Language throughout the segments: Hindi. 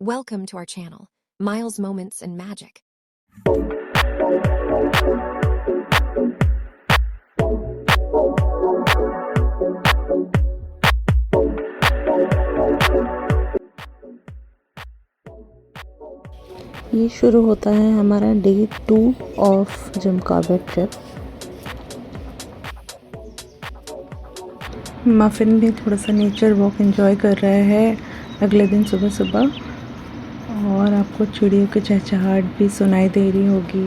Welcome to our channel, Miles Moments and Magic. ये शुरू होता है हमारा day 2 of Jim Corbett trip. Muffin भी थोड़ा सा नेचर वॉक एंजॉय कर रहा है अगले दिन सुबह सुबह, और आपको चिड़ियों की चहचहाट भी सुनाई दे रही होगी,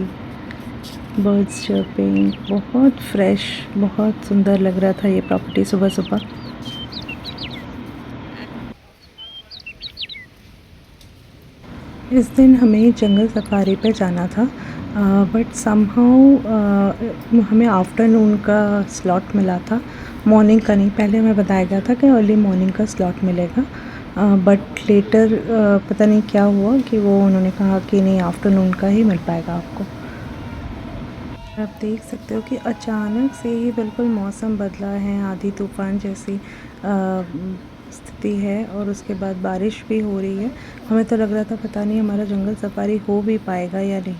बर्ड्स चर्पिंग। बहुत फ्रेश, बहुत सुंदर लग रहा था ये प्रॉपर्टी सुबह सुबह। इस दिन हमें जंगल सफारी पे जाना था, बट समहाउ हमें आफ्टरनून का स्लॉट मिला था, मॉर्निंग का नहीं। पहले हमें बताया गया था कि अर्ली मॉर्निंग का स्लॉट मिलेगा, बट लेटर पता नहीं क्या हुआ कि वो उन्होंने कहा कि नहीं, आफ्टरनून का ही मिल पाएगा आपको। आप देख सकते हो कि अचानक से ही बिल्कुल मौसम बदला है, आंधी तूफ़ान जैसी स्थिति है, और उसके बाद बारिश भी हो रही है। हमें तो लग रहा था पता नहीं हमारा जंगल सफारी हो भी पाएगा या नहीं,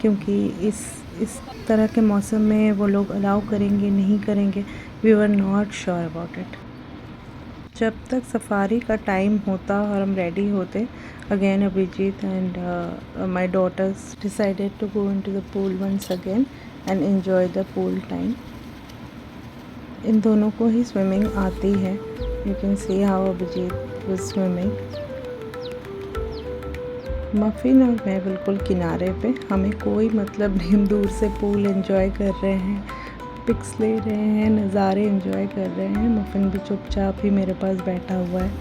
क्योंकि इस तरह के मौसम में वो लोग अलाउ करेंगे नहीं करेंगे, we were not sure about it. जब तक सफारी का टाइम होता और हम रेडी होते, again Abhijit and my daughters decided to go into the pool once again and enjoy the pool time. इन दोनों को ही स्विमिंग आती है। You can see how Abhijit was swimming. Muffin और मैं बिल्कुल किनारे पे, हमें कोई मतलब नहीं, हम दूर से पूल एंजॉय कर रहे हैं, पिक्स ले रहे हैं, नज़ारे एंजॉय कर रहे हैं। मफिन भी चुपचाप ही मेरे पास बैठा हुआ है,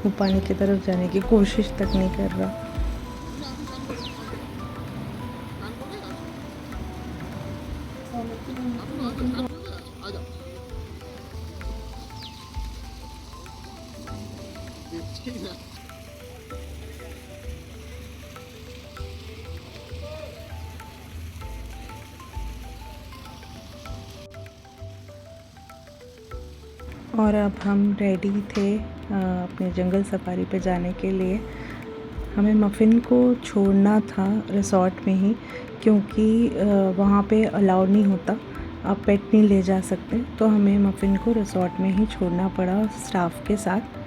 वो पानी की तरफ जाने की कोशिश तक नहीं कर रहा। और अब हम रेडी थे अपने जंगल सफारी पे जाने के लिए। हमें मफिन को छोड़ना था रिसॉर्ट में ही, क्योंकि वहाँ पे अलाउ नहीं होता, आप पेट नहीं ले जा सकते, तो हमें मफिन को रिसॉर्ट में ही छोड़ना पड़ा स्टाफ के साथ।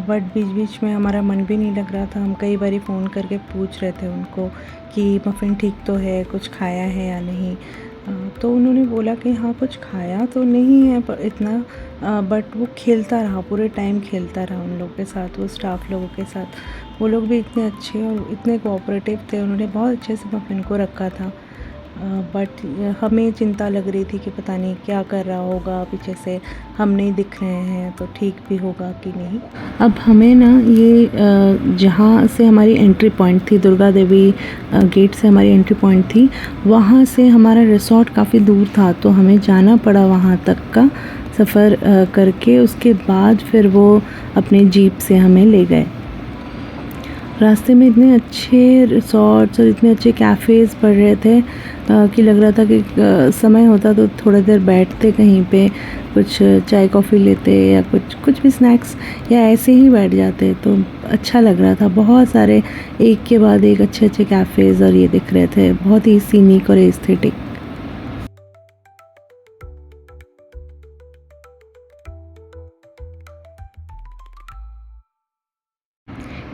बट बीच बीच में हमारा मन भी नहीं लग रहा था, हम कई बारी फ़ोन करके पूछ रहे थे उनको कि मफिन ठीक तो है, कुछ खाया है या नहीं। तो उन्होंने बोला कि हाँ, कुछ खाया तो नहीं है पर इतना, बट वो खेलता रहा, पूरे टाइम खेलता रहा उन लोगों के साथ, वो स्टाफ लोगों के साथ। वो लोग भी इतने अच्छे और इतने कोऑपरेटिव थे, उन्होंने बहुत अच्छे से मफिन को रखा था। बट हमें चिंता लग रही थी कि पता नहीं क्या कर रहा होगा पीछे से, हम नहीं दिख रहे हैं तो ठीक भी होगा कि नहीं। अब हमें ना ये जहाँ से हमारी एंट्री पॉइंट थी, दुर्गा देवी गेट से हमारी एंट्री पॉइंट थी, वहाँ से हमारा रिसॉर्ट काफ़ी दूर था, तो हमें जाना पड़ा वहाँ तक का सफ़र करके। उसके बाद फिर वो अपने जीप से हमें ले गए। रास्ते में इतने अच्छे रिसॉर्ट्स और इतने अच्छे कैफ़ेज़ पड़ रहे थे कि लग रहा था कि समय होता तो थोड़ी देर बैठते कहीं पे, कुछ चाय कॉफ़ी लेते या कुछ भी स्नैक्स, या ऐसे ही बैठ जाते, तो अच्छा लग रहा था। बहुत सारे एक के बाद एक अच्छे अच्छे कैफ़ेज़ और ये दिख रहे थे, बहुत ही सीनिक और एस्थेटिक।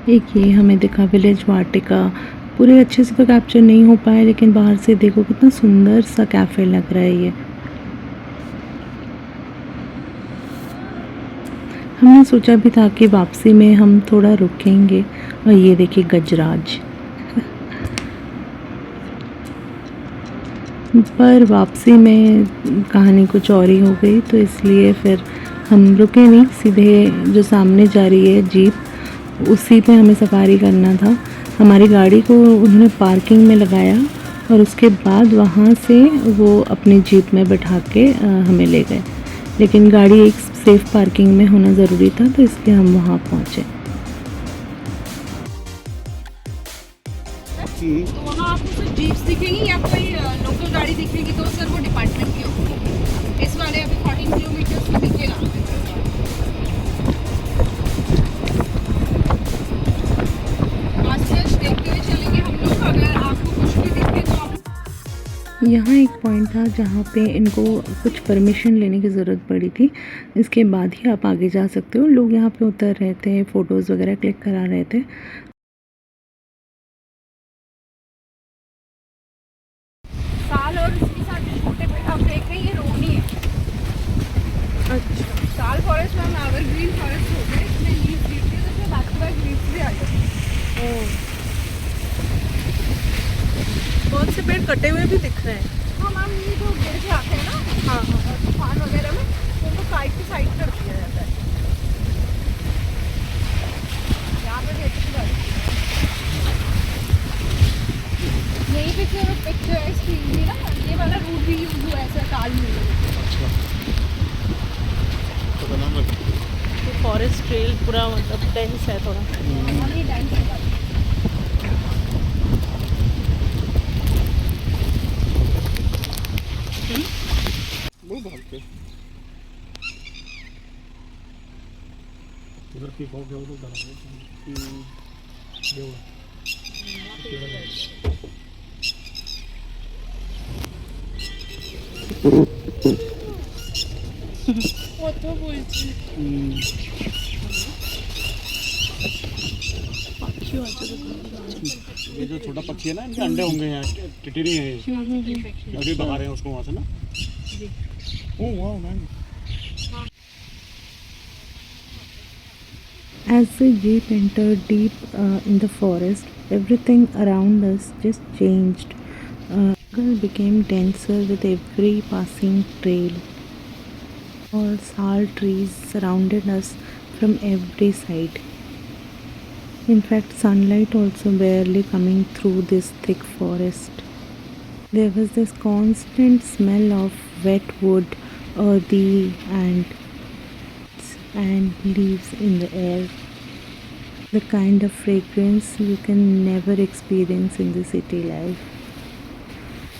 एक ये हमें दिखा विलेज वाटिका, पूरे अच्छे से तो कैप्चर नहीं हो पाया, लेकिन बाहर से देखो कितना सुंदर सा कैफ़े लग रहा है ये। हमने सोचा भी था कि वापसी में हम थोड़ा रुकेंगे, और ये देखिए गजराज। पर वापसी में कहानी कुछ और ही हो गई, तो इसलिए फिर हम रुके नहीं, सीधे जो सामने जा रही है जीप, उसी पे हमें सफारी करना था। हमारी गाड़ी को उन्होंने पार्किंग में लगाया, और उसके बाद वहाँ से वो अपनी जीप में बैठा के हमें ले गए, लेकिन गाड़ी एक सेफ़ पार्किंग में होना ज़रूरी था, तो इसलिए हम वहाँ पहुँचे। तो वहाँ आपको सिर्फ जीप्स दिखेंगी या कोई लोकल गाड़ी दिखेगी, तो सर वो डिपार्टमेंट की होगी। इस वाले अभी 14 किलोमीटर में दिखेगा। यहाँ एक पॉइंट था जहाँ पे इनको कुछ परमिशन लेने की ज़रूरत पड़ी थी, इसके बाद ही आप आगे जा सकते हो। लोग यहाँ पे उतर रहे थे, फ़ोटोज़ वगैरह क्लिक करा रहे थे। साल और इसके साथ जो छोटे पेड़ आप देख रहे हैं ये रोनी है। अच्छा, साल फॉरेस्ट में हम एवरग्रीन फॉरेस्ट हो गए, इसमें लीव्स गिरती है तो इसमें बैक टू बैक लीव्स भी आ जाती है। बहुत से पेड़ कटे हुए भी दिख रहे हैं। हाँ मैम, ये जो गिर जाते हैं ना हाँ हाँ। तूफान वगैरह में, तो उनको साइड टू साइड कर दिया जाता है। यहाँ पे भी अच्छी बात है। यहीं पे जो पिक्चर है इसकी ये ना, ये वाला रूट भी यूज हुआ है ऐसा ताल में। फॉरेस्ट ट्रेल पूरा मतलब डेंस है थोड़ा। हम ये डांस की बात उधर पीकॉक है, उधर डाला ये जो छोटा पक्षी है ना, इनके अंडे होंगे यहाँ, टिटरी है ये, अभी बता रहे हैं उसको वहाँ से ना। ओह वाह ma'am. As the jeep entered deep in the forest, everything around us just changed. Jungle became denser with every passing trail. All sal trees surrounded us from every side. In fact, sunlight also barely coming through this thick forest. There was this constant smell of wet wood, earthy and leaves in the air. The kind of fragrance you can never experience in the city life.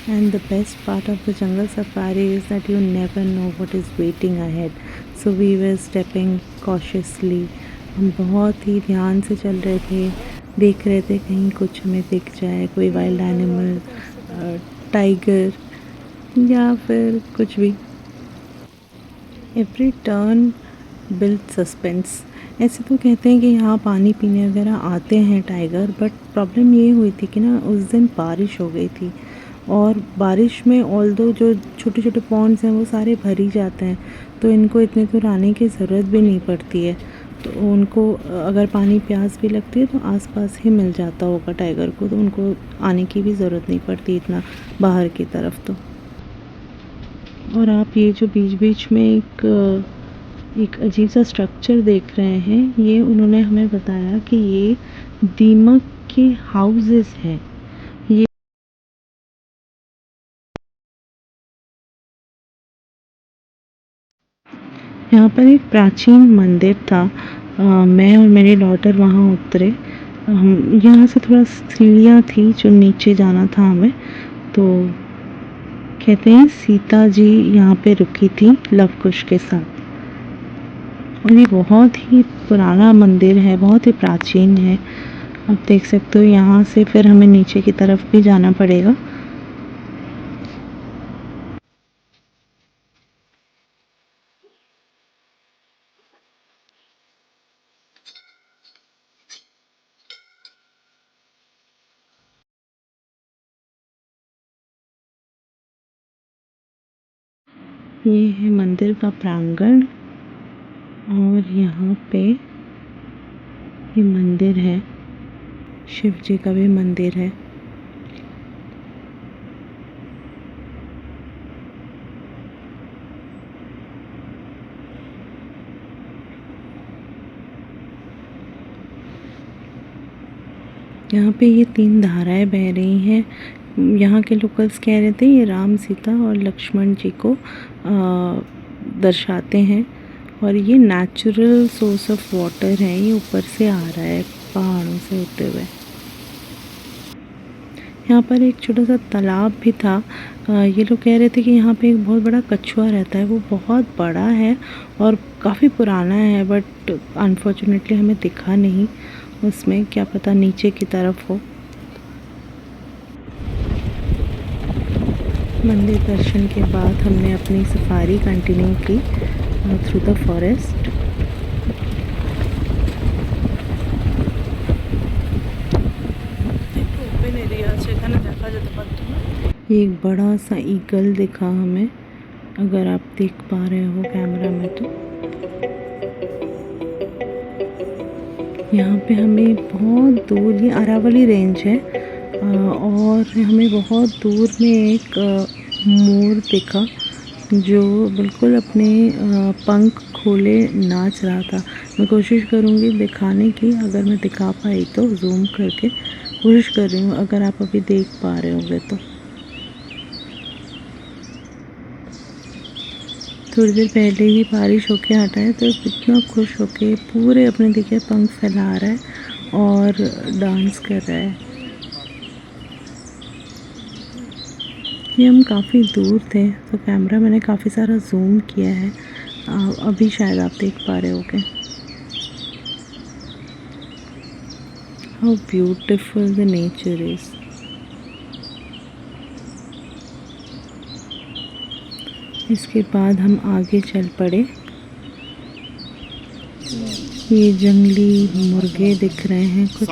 And the best part of the jungle safari is that you never know what is waiting ahead. So we were stepping cautiously. हम बहुत ही ध्यान से चल रहे थे, देख रहे थे कहीं कुछ हमें दिख जाए, कोई वाइल्ड एनिमल, टाइगर या फिर कुछ भी। Every turn build suspense. ऐसे तो कहते हैं कि यहाँ पानी पीने वगैरह आते हैं टाइगर, बट प्रॉब्लम ये हुई थी कि ना उस दिन बारिश हो गई थी, और बारिश में ऑल्दो जो छोटे छोटे पॉन्ड्स हैं वो सारे भर ही जाते हैं, तो इनको इतने दूर आने की ज़रूरत भी नहीं पड़ती है। तो उनको अगर पानी प्यास भी लगती है तो आसपास ही मिल जाता होगा टाइगर को, तो उनको आने की भी ज़रूरत नहीं पड़ती इतना बाहर की तरफ। तो और आप ये जो बीच बीच में एक अजीब सा स्ट्रक्चर देख रहे हैं, ये उन्होंने हमें बताया कि ये दीमक के हाउसेस हैं। ये यहाँ पर एक प्राचीन मंदिर था। मैं और मेरी डॉटर वहाँ उतरे। हम यहाँ से थोड़ा सीढ़ियाँ थी जो नीचे जाना था हमें, तो कहते हैं सीता जी यहाँ पे रुकी थी लव कुश के साथ। और ये बहुत ही पुराना मंदिर है, बहुत ही प्राचीन है। आप देख सकते हो यहाँ से फिर हमें नीचे की तरफ भी जाना पड़ेगा। ये है मंदिर का प्रांगण, और यहाँ पे ये मंदिर है, शिव जी का भी मंदिर है। यहाँ पे ये 3 धाराएं बह रही हैं। यहाँ के लोकल्स कह रहे थे ये राम, सीता और लक्ष्मण जी को दर्शाते हैं, और ये नेचुरल सोर्स ऑफ वाटर है, ये ऊपर से आ रहा है पहाड़ों से होते हुए। यहाँ पर एक छोटा सा तालाब भी था। ये लोग कह रहे थे कि यहाँ पे एक बहुत बड़ा कछुआ रहता है, वो बहुत बड़ा है और काफ़ी पुराना है, बट अनफॉर्चुनेटली हमें दिखा नहीं उसमें, क्या पता नीचे की तरफ हो। मंदिर दर्शन के बाद हमने अपनी सफारी कंटिन्यू की through the forest. Open area সেখানে দেখা যেতে পারতো। एक बड़ा सा ईगल दिखा हमें, अगर आप देख पा रहे हो कैमरा में तो। यहाँ पे हमें बहुत दूर, ये अरावली रेंज है, और हमें बहुत दूर में एक मोर दिखा जो बिल्कुल अपने पंख खोले नाच रहा था। मैं कोशिश करूँगी दिखाने की, अगर मैं दिखा पाई तो जूम करके कोशिश कर रही हूँ, अगर आप अभी देख पा रहे होंगे तो। थोड़ी देर पहले ही बारिश होके हटा है, तो इतना खुश होके पूरे अपने देखिए पंख फैला रहा है और डांस कर रहा है। ये हम काफ़ी दूर थे तो कैमरा मैंने काफ़ी सारा जूम किया है, अभी शायद आप देख पा रहे होंगे। How beautiful the nature is. इसके बाद हम आगे चल पड़े। ये जंगली मुर्गे दिख रहे हैं कुछ।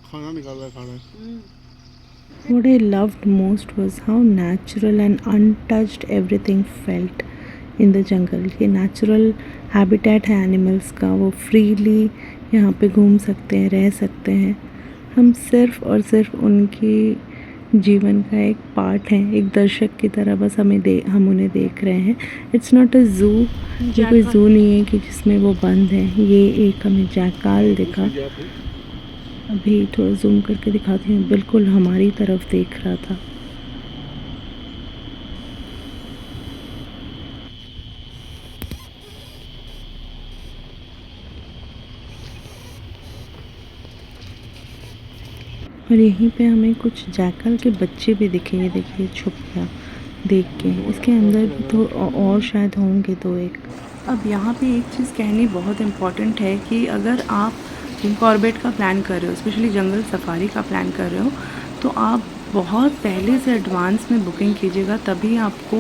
खाना निकाल रहा है, खाना। What I loved most was how natural and untouched everything felt in the jungle। ये नेचुरल हैबिटेट है एनिमल्स का, वो फ्रीली यहाँ पे घूम सकते हैं, रह सकते हैं। हम सिर्फ़ और सिर्फ उनकी जीवन का एक पार्ट हैं, एक दर्शक की तरह बस हम उन्हें देख रहे हैं। इट्स नॉट अ ज़ू, ये कोई ज़ू नहीं है कि जिसमें वो बंद है। ये एक हमें जैकाल दिखा, अभी थोड़ा जूम करके दिखाती हूँ, बिल्कुल हमारी तरफ देख रहा था। और यहीं पे हमें कुछ जैकल के बच्चे भी दिखे, ये देखिए छुप गया देख के। इसके अंदर भी तो और शायद होंगे दो एक। अब यहाँ पे एक चीज़ कहनी बहुत इम्पॉर्टेंट है कि अगर आप जिम कॉर्बेट का प्लान कर रहे हो, स्पेशली जंगल सफारी का प्लान कर रहे हो, तो आप बहुत पहले से एडवांस में बुकिंग कीजिएगा, तभी आपको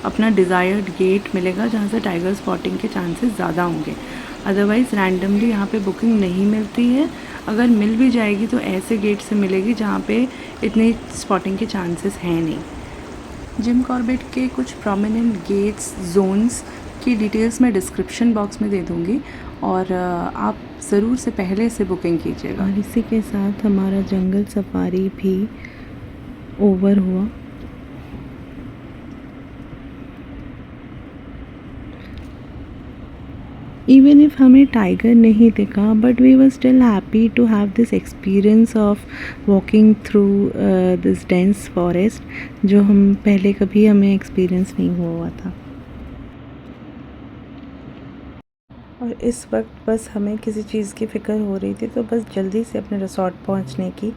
अपना डिज़ायर्ड गेट मिलेगा जहाँ से टाइगर स्पॉटिंग के चांसेस ज़्यादा होंगे। अदरवाइज़ रैंडमली यहाँ पे बुकिंग नहीं मिलती है। अगर मिल भी जाएगी तो ऐसे गेट से मिलेगी जहाँ पे इतने स्पॉटिंग के चांसेस हैं नहीं। जिम कॉर्बेट के कुछ प्रोमिनेंट गेट्स, जोन्स की डिटेल्स मैं डिस्क्रिप्शन बॉक्स में दे दूँगी, और आप ज़रूर से पहले से बुकिंग कीजिएगा। और इसी के साथ हमारा जंगल सफारी भी ओवर हुआ। इवन इफ हमें टाइगर नहीं दिखा, but we were still happy to have this experience of walking through this dense forest, जो हम पहले कभी हमें एक्सपीरियंस नहीं हुआ था। और इस वक्त बस हमें किसी चीज़ की फ़िक्र हो रही थी, तो बस जल्दी से अपने रिसॉर्ट पहुंचने की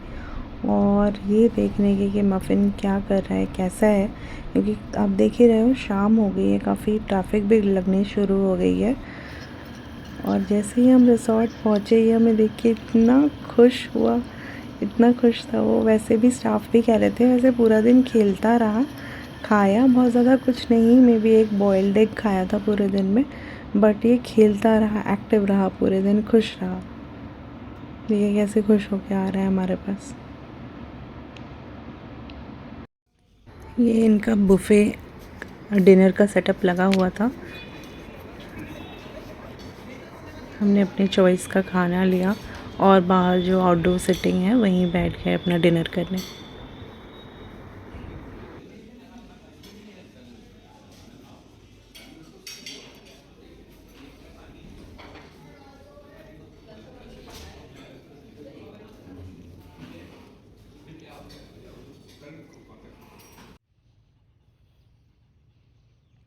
और ये देखने की कि मफ़िन क्या कर रहा है, कैसा है, क्योंकि आप देख ही रहे हो शाम हो गई है, काफ़ी ट्रैफिक भी लगनी शुरू हो गई है। और जैसे ही हम रिसॉर्ट पहुँचे, ये हमें देख के इतना खुश हुआ, इतना खुश था वो। वैसे भी स्टाफ भी कह रहे थे, वैसे पूरा दिन खेलता रहा, खाया बहुत ज़्यादा कुछ नहीं, मे बी एक बॉइल्ड एग खाया था पूरे दिन में, बट ये खेलता रहा, एक्टिव रहा पूरे दिन, खुश रहा। देखिए कैसे खुश होके आ रहा है हमारे पास। ये इनका बुफ़े डिनर का सेटअप लगा हुआ था, हमने अपने चॉइस का खाना लिया और बाहर जो आउटडोर सिटिंग है वहीं बैठ गए अपना डिनर करने।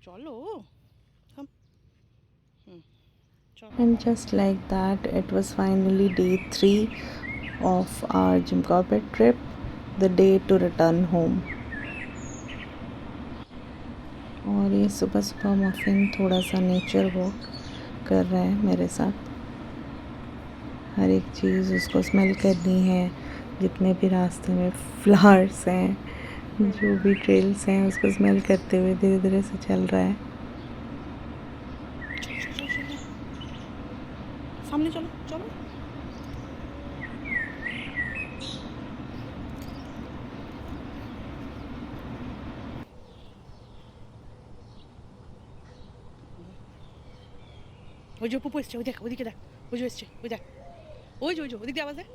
चलो हम And just like that, it was finally day 3 of our Jim Corbett trip, the day to return home. और ये सुबह सुबह मफ़िन थोड़ा सा नेचर वॉक कर रहा है मेरे साथ। हर एक चीज़ उसको स्मेल करनी है, जितने भी रास्ते में फ्लावर्स हैं, जो भी ट्रेल्स हैं, उसको स्मेल करते हुए धीरे धीरे से चल रहा है। सामने चलो चलो। ওই যে পুপু এসছে, ওই দেখ, ওইদিকে দেখ, ওই যে এসছে, ওই দেখ, ওই যে ওদিক দিয়ে আওয়াজ দেয়।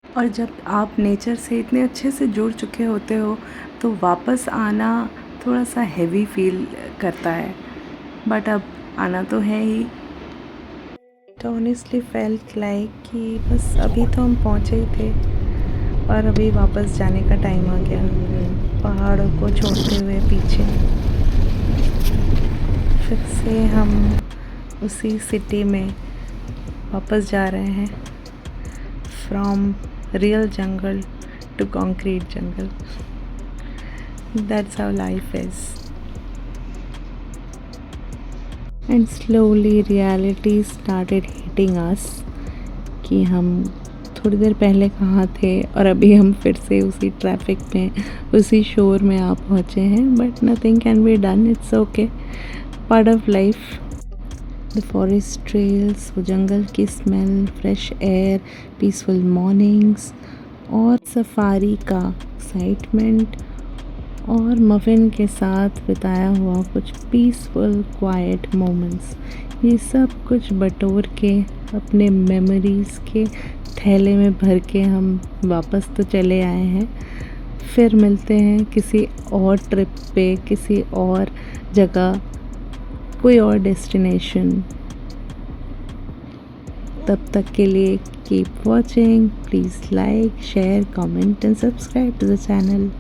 और जब आप नेचर से इतने अच्छे से जुड़ चुके होते हो तो वापस आना थोड़ा सा हैवी फील करता है, बट अब आना तो है ही। तो ऑनेस्टली फेल्ट लाइक कि बस अभी तो हम पहुँचे ही थे और अभी वापस जाने का टाइम आ गया, पहाड़ों को छोड़ते हुए पीछे। फिर से हम उसी सिटी में वापस जा रहे हैं, from real jungle to concrete jungle. That's how life is. And slowly reality started hitting us कि हम थोड़ी देर पहले कहाँ थे और अभी हम फिर से उसी ट्रैफिक में, उसी शोर में आ पहुँचे हैं। But nothing can be done, it's okay, part of life. The forest trails, वो जंगल की smell, fresh air, peaceful mornings और सफारी का एक्साइटमेंट और मफ़िन के साथ बिताया हुआ कुछ पीसफुल क्वाइट मोमेंट्स, ये सब कुछ बटोर के अपने मेमोरीज़ के थैले में भर के हम वापस तो चले आए हैं। फिर मिलते हैं किसी और ट्रिप पे, किसी और जगह, कोई और डेस्टिनेशन। तब तक के लिए keep watching, please like, share, comment and subscribe to the channel.